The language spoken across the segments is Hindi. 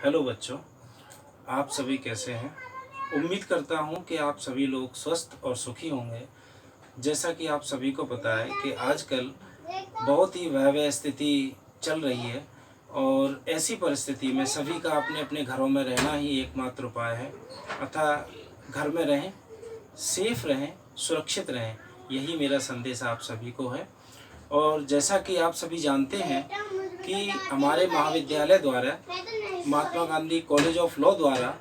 हेलो बच्चों, आप सभी कैसे हैं। उम्मीद करता हूं कि आप सभी लोग स्वस्थ और सुखी होंगे। जैसा कि आप सभी को पता है कि आजकल बहुत ही भयावह स्थिति चल रही है और ऐसी परिस्थिति में सभी का अपने अपने घरों में रहना ही एकमात्र उपाय है। अतः घर में रहें, सेफ रहें, सुरक्षित रहें, यही मेरा संदेश आप सभी को है। और जैसा कि आप सभी जानते हैं कि हमारे महाविद्यालय द्वारा, Mahatma Gandhi college of law द्वारा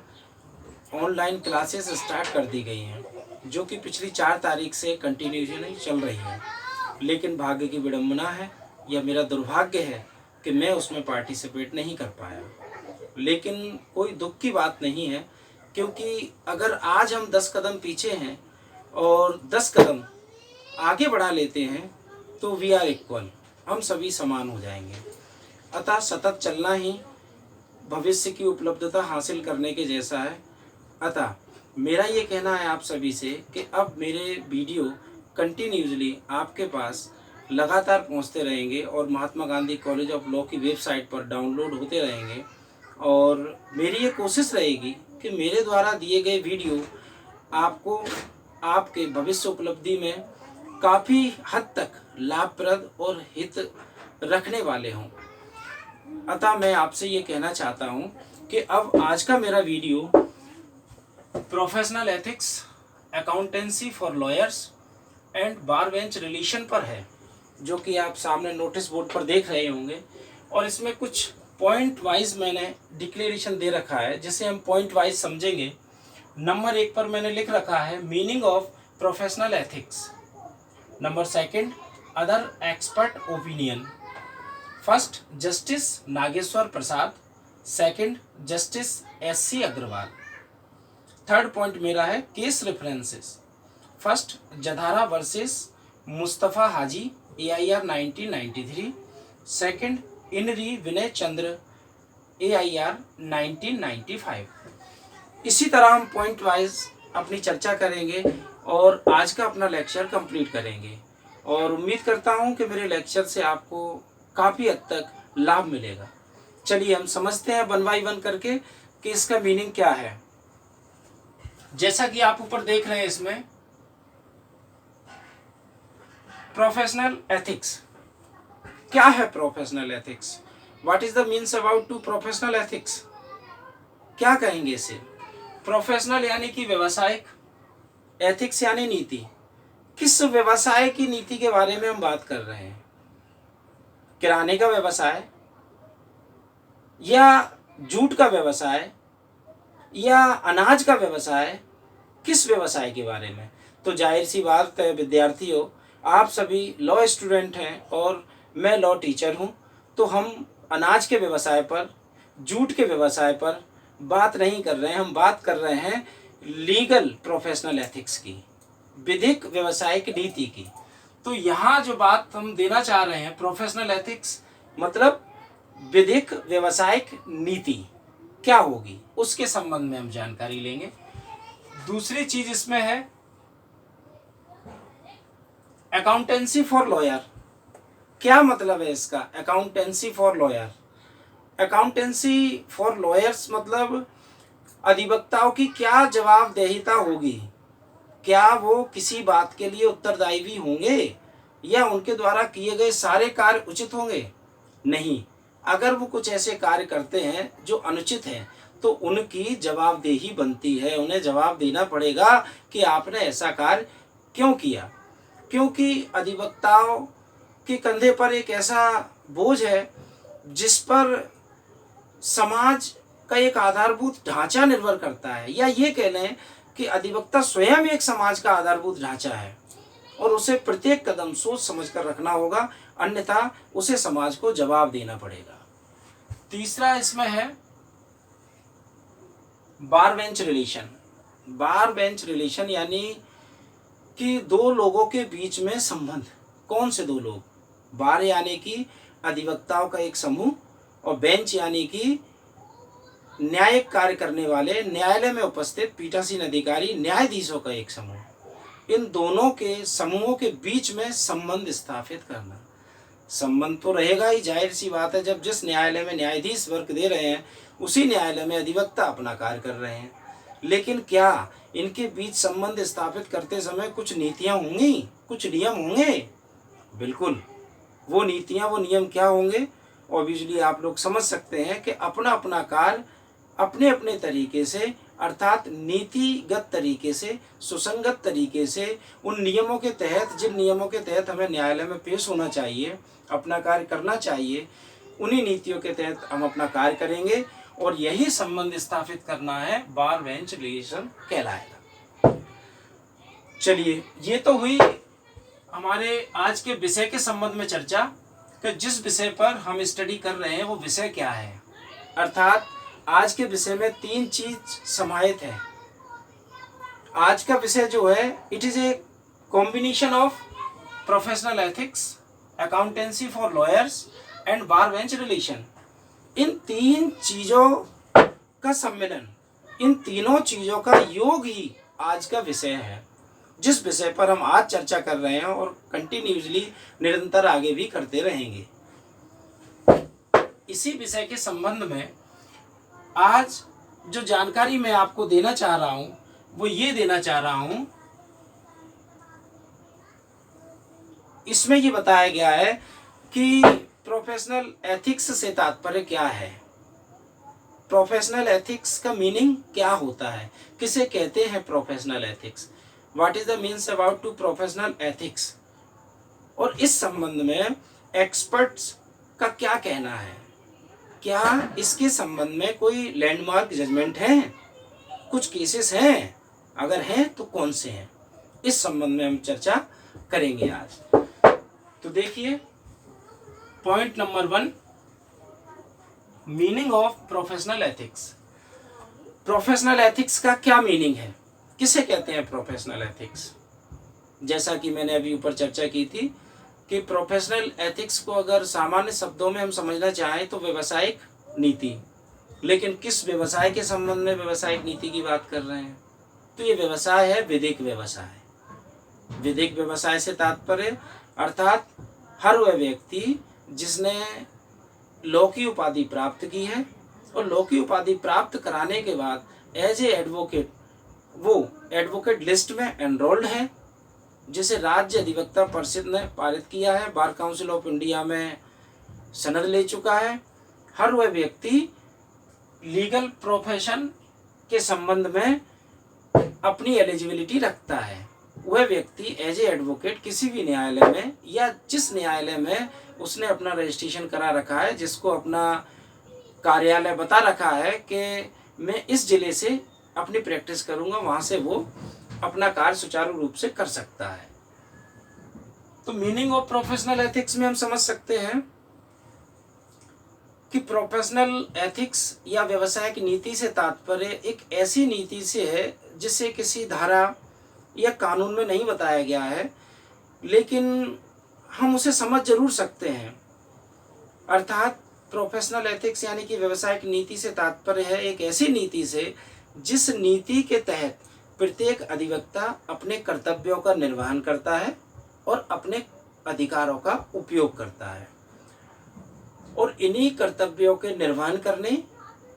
ऑनलाइन क्लासेस स्टार्ट कर दी गई हैं, जो कि पिछली 4 तारीख से कंटिन्यूशन चल रही है। लेकिन भाग्य की विडंबना है या मेरा दुर्भाग्य है कि मैं उसमें पार्टिसिपेट नहीं कर पाया। लेकिन कोई दुख की बात नहीं है, क्योंकि अगर आज हम 10 कदम पीछे हैं और 10 कदम आगे बढ़ा लेते हैं तो वी आर इक्वल, हम सभी समान हो जाएंगे। अतः सतत चलना ही भविष्य की उपलब्धता हासिल करने के जैसा है। अतः मेरा ये कहना है आप सभी से कि अब मेरे वीडियो कंटिन्यूसली आपके पास लगातार पहुंचते रहेंगे और Mahatma Gandhi college of law की वेबसाइट पर डाउनलोड होते रहेंगे। और मेरी ये कोशिश रहेगी कि मेरे द्वारा दिए गए वीडियो आपको आपके भविष्य उपलब्धि में काफ़ी हद तक लाभप्रद और हित रखने वाले हों। अतः मैं आपसे ये कहना चाहता हूँ कि अब आज का मेरा video professional ethics, accountancy for lawyers and bar bench relation पर है, जो कि आप सामने नोटिस बोर्ड पर देख रहे होंगे। और इसमें कुछ पॉइंट वाइज मैंने डिक्लेरेशन दे रखा है, जिसे हम पॉइंट वाइज समझेंगे। नंबर 1 पर मैंने लिख रखा है meaning of professional ethics. Number 2 other expert opinion. First justice Nageshwar Prasad, second justice SC Agarwal. Third point मेरा है case references. First Jadhara versus Mustafa Haji AIR 1993, second in re Vinay Chandra AIR 1995। इसी तरह हम पॉइंट वाइज अपनी चर्चा करेंगे और आज का अपना लेक्चर कंप्लीट करेंगे। और उम्मीद करता हूं कि मेरे लेक्चर से आपको काफ़ी हद तक लाभ मिलेगा। चलिए हम समझते हैं 1 बाय 1 करके कि इसका मीनिंग क्या है। जैसा कि आप ऊपर देख रहे हैं, इसमें प्रोफेशनल एथिक्स क्या है। Professional ethics, what is the means about to professional ethics, क्या कहेंगे इसे। प्रोफेशनल यानी कि व्यवसायिक, एथिक्स यानी नीति। किस व्यवसाय की नीति के बारे में हम बात कर रहे हैं। किराने का व्यवसाय या जूट का व्यवसाय या अनाज का व्यवसाय, किस व्यवसाय के बारे में। तो जाहिर सी बात है विद्यार्थियों, आप सभी लॉ स्टूडेंट हैं और मैं लॉ टीचर हूं। तो हम अनाज के व्यवसाय पर, जूट के व्यवसाय पर बात नहीं कर रहे हैं, हम बात कर रहे हैं लीगल प्रोफेशनल एथिक्स की, विधिक व्यवसायिक नीति की। तो यहाँ जो बात हम देना चाह रहे हैं, प्रोफेशनल एथिक्स मतलब विधिक व्यवसायिक नीति क्या होगी, उसके संबंध में हम जानकारी लेंगे। दूसरी चीज इसमें है अकाउंटेंसी फॉर लॉयर। क्या मतलब है इसका, accountancy for lawyer. Accountancy for lawyers मतलब अधिवक्ताओं की क्या जवाबदेहिता होगी। क्या वो किसी बात के लिए उत्तरदायी भी होंगे या उनके द्वारा किए गए सारे कार्य उचित होंगे। नहीं, अगर वो कुछ ऐसे कार्य करते हैं जो अनुचित हैं तो उनकी जवाबदेही बनती है, उन्हें जवाब देना पड़ेगा कि आपने ऐसा कार्य क्यों किया। क्योंकि अधिवक्ताओं के कंधे पर एक ऐसा बोझ है जिस पर समाज का एक आधारभूत ढांचा निर्भर करता है, या ये कह लें कि अधिवक्ता स्वयं एक समाज का आधारभूत ढांचा है और उसे प्रत्येक कदम सोच समझकर रखना होगा, अन्यथा उसे समाज को जवाब देना पड़ेगा। तीसरा इसमें है बार बेंच रिलेशन। बार बेंच रिलेशन यानी कि दो लोगों के बीच में संबंध। कौन से दो लोग। बार यानी कि अधिवक्ताओं का एक समूह और बेंच यानी कि न्यायिक कार्य करने वाले, न्यायालय में उपस्थित पीठासीन अधिकारी, न्यायाधीशों का एक समूह। इन दोनों के समूहों के बीच में संबंध स्थापित करना। संबंध तो रहेगा ही, जाहिर सी बात है। जब जिस न्यायालय में न्यायाधीश वर्क दे रहे हैं उसी न्यायालय में अधिवक्ता अपना कार्य कर रहे हैं। लेकिन क्या इनके बीच संबंध स्थापित करते समय कुछ नीतियां होंगी, कुछ नियम होंगे? बिल्कुल। वो नीतियां, वो नियम क्या होंगे? ऑब्वियसली आप लोग समझ सकते हैं कि अपना अपना कार्य अपने अपने तरीके से, अर्थात नीतिगत तरीके से, सुसंगत तरीके से, उन नियमों के तहत, जिन नियमों के तहत हमें न्यायालय में पेश होना चाहिए, अपना कार्य करना चाहिए, उन्हीं नीतियों के तहत हम अपना कार्य करेंगे और यही संबंध स्थापित करना है, बार बेंच रिलेशन कहलाएगा। चलिए, ये तो हुई हमारे आज के विषय के संबंध में चर्चा कि जिस विषय पर हम स्टडी कर रहे हैं वो विषय क्या है। अर्थात आज के विषय में 3 चीज समाहित है। आज का विषय जो है, it is a combination of professional ethics, accountancy for lawyers and bar bench relation. इन 3 चीजों का सम्मेलन, इन तीनों चीजों का योग ही आज का विषय है, जिस विषय पर हम आज चर्चा कर रहे हैं और कंटिन्यूसली निरंतर आगे भी करते रहेंगे। इसी विषय के संबंध में आज जो जानकारी मैं आपको देना चाह रहा हूं वो ये देना चाह रहा हूं, इसमें ये बताया गया है कि प्रोफेशनल एथिक्स से तात्पर्य क्या है, प्रोफेशनल एथिक्स का मीनिंग क्या होता है, किसे कहते हैं professional ethics, what is the means about to professional ethics, और इस संबंध में एक्सपर्ट्स का क्या कहना है, क्या इसके संबंध में कोई लैंडमार्क जजमेंट है, कुछ केसेस हैं, अगर हैं तो कौन से हैं, इस संबंध में हम चर्चा करेंगे आज। तो देखिए, point number 1, meaning of professional ethics. Professional ethics का क्या मीनिंग है, किसे कहते हैं प्रोफेशनल एथिक्स? जैसा कि मैंने अभी ऊपर चर्चा की थी कि प्रोफेशनल एथिक्स को अगर सामान्य शब्दों में हम समझना चाहें तो व्यवसायिक नीति। लेकिन किस व्यवसाय के संबंध में व्यवसायिक नीति की बात कर रहे हैं? तो ये व्यवसाय है विधिक व्यवसाय। विधिक व्यवसाय से तात्पर्य अर्थात हर वह व्यक्ति जिसने लॉ की उपाधि प्राप्त की है और लॉ की उपाधि प्राप्त कराने के बाद एज ए एडवोकेट वो एडवोकेट लिस्ट में एनरोल्ड है, जिसे राज्य अधिवक्ता परिषद ने पारित किया है, बार काउंसिल ऑफ इंडिया में सनद ले चुका है। हर वह व्यक्ति लीगल प्रोफेशन के संबंध में अपनी एलिजिबिलिटी रखता है। वह व्यक्ति एज ए एडवोकेट किसी भी न्यायालय में या जिस न्यायालय में उसने अपना रजिस्ट्रेशन करा रखा है, जिसको अपना कार्यालय बता रखा है कि मैं इस जिले से अपनी प्रैक्टिस करूंगा, वहां से वो अपना कार्य सुचारू रूप से कर सकता है। तो मीनिंग ऑफ प्रोफेशनल एथिक्स में हम समझ सकते हैं कि प्रोफेशनल एथिक्स या व्यवसायिक नीति से तात्पर्य एक ऐसी नीति से है जिसे किसी धारा या कानून में नहीं बताया गया है, लेकिन हम उसे समझ जरूर सकते हैं। अर्थात प्रोफेशनल एथिक्स यानी कि व्यवसायिक नीति से तात्पर्य है एक ऐसी नीति से जिस नीति के तहत प्रत्येक अधिवक्ता अपने कर्तव्यों का निर्वहन करता है और अपने अधिकारों का उपयोग करता है, और इन्हीं कर्तव्यों के निर्वहन करने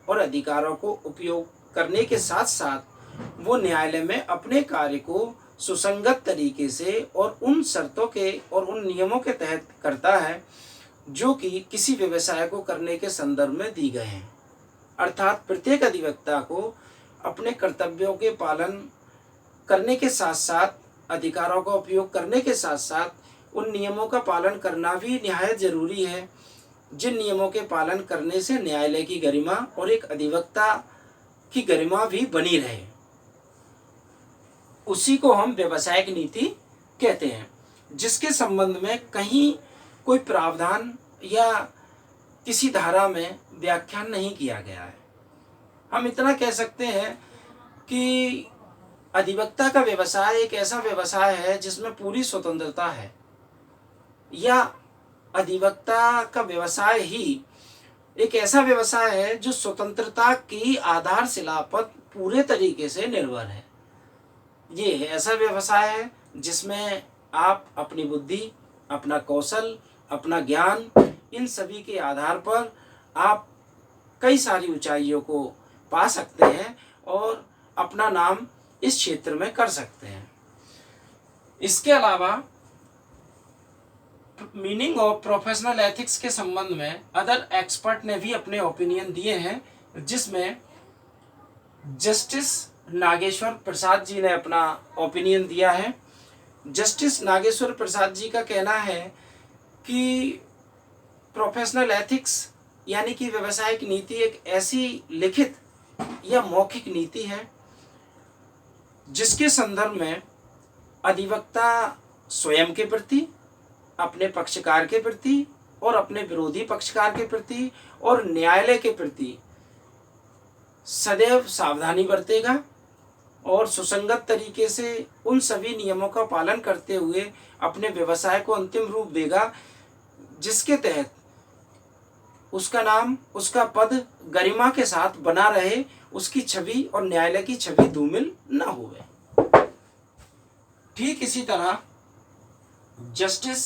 और अधिकारों को उपयोग करने के साथ साथ वो न्यायालय में अपने कार्य को सुसंगत तरीके से और उन शर्तों के और उन नियमों के तहत करता है जो कि किसी व्यवसाय को करने के संदर्भ में दी गए हैं। अर्थात प्रत्येक अधिवक्ता को अपने कर्तव्यों के पालन करने के साथ साथ अधिकारों का उपयोग करने के साथ साथ उन नियमों का पालन करना भी निहायत जरूरी है, जिन नियमों के पालन करने से न्यायालय की गरिमा और एक अधिवक्ता की गरिमा भी बनी रहे। उसी को हम व्यवसायिक नीति कहते हैं, जिसके संबंध में कहीं कोई प्रावधान या किसी धारा में व्याख्यान नहीं किया गया है। हम इतना कह सकते हैं कि अधिवक्ता का व्यवसाय एक ऐसा व्यवसाय है जिसमें पूरी स्वतंत्रता है, या अधिवक्ता का व्यवसाय ही एक ऐसा व्यवसाय है जो स्वतंत्रता की आधारशिला पर पूरे तरीके से निर्भर है। ये ऐसा व्यवसाय है जिसमें आप अपनी बुद्धि, अपना कौशल अपना ज्ञान, इन सभी के आधार पर आप कई सारी ऊंचाइयों को पा सकते हैं और अपना नाम इस क्षेत्र में कर सकते हैं। इसके अलावा मीनिंग ऑफ प्रोफेशनल एथिक्स के संबंध में अदर एक्सपर्ट ने भी अपने ओपिनियन दिए हैं, जिसमें जस्टिस नागेश्वर प्रसाद जी ने अपना ओपिनियन दिया है। जस्टिस नागेश्वर प्रसाद जी का कहना है कि प्रोफेशनल एथिक्स यानी कि व्यवसायिक नीति एक ऐसी लिखित या मौखिक नीति है जिसके संदर्भ में अधिवक्ता स्वयं के प्रति, अपने पक्षकार के प्रति और अपने विरोधी पक्षकार के प्रति और न्यायालय के प्रति सदैव सावधानी बरतेगा और सुसंगत तरीके से उन सभी नियमों का पालन करते हुए अपने व्यवसाय को अंतिम रूप देगा, जिसके तहत उसका नाम, उसका पद गरिमा के साथ बना रहे, उसकी छवि और न्यायालय की छवि धूमिल न होवे। ठीक इसी तरह जस्टिस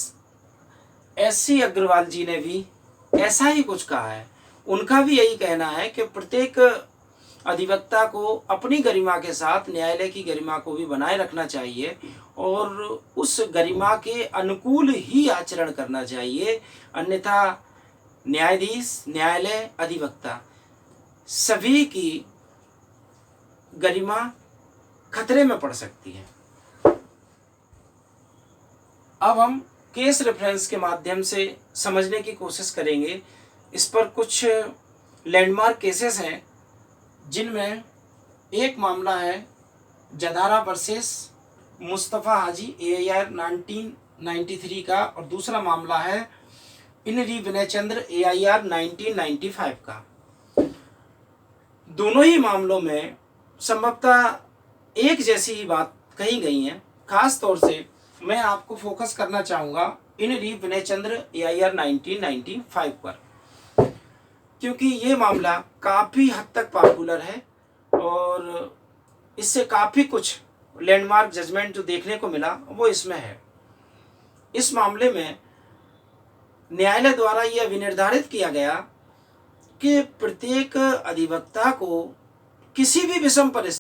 एस.सी. अग्रवाल जी ने भी ऐसा ही कुछ कहा है। उनका भी यही कहना है कि प्रत्येक अधिवक्ता को अपनी गरिमा के साथ न्यायालय की गरिमा को भी बनाए रखना चाहिए और उस गरिमा के अनुकूल ही आचरण करना चाहिए, अन्यथा न्यायाधीश, न्यायालय, अधिवक्ता सभी की गरिमा खतरे में पड़ सकती है। अब हम केस रेफरेंस के माध्यम से समझने की कोशिश करेंगे। इस पर कुछ लैंडमार्क केसेस हैं, जिनमें एक मामला है जदारा वर्सेस मुस्तफ़ा हाजी AIR 1993 का और दूसरा मामला है इन री विनय चंद्र AIR 1995 का। दोनों ही मामलों में संभवतः एक जैसी ही बात कही गई है। खास तौर से मैं आपको फोकस करना चाहूँगा इन री विनय चंद्र AIR 1995 पर, क्योंकि ये मामला काफ़ी हद तक पॉपुलर है और इससे काफ़ी कुछ लैंडमार्क जजमेंट जो देखने को मिला वो इसमें है। इस मामले में न्यायालय द्वारा यह विनिर्धारित किया गया कि प्रत्येक अधिवक्ता को किसी भी विषम परिस्थिति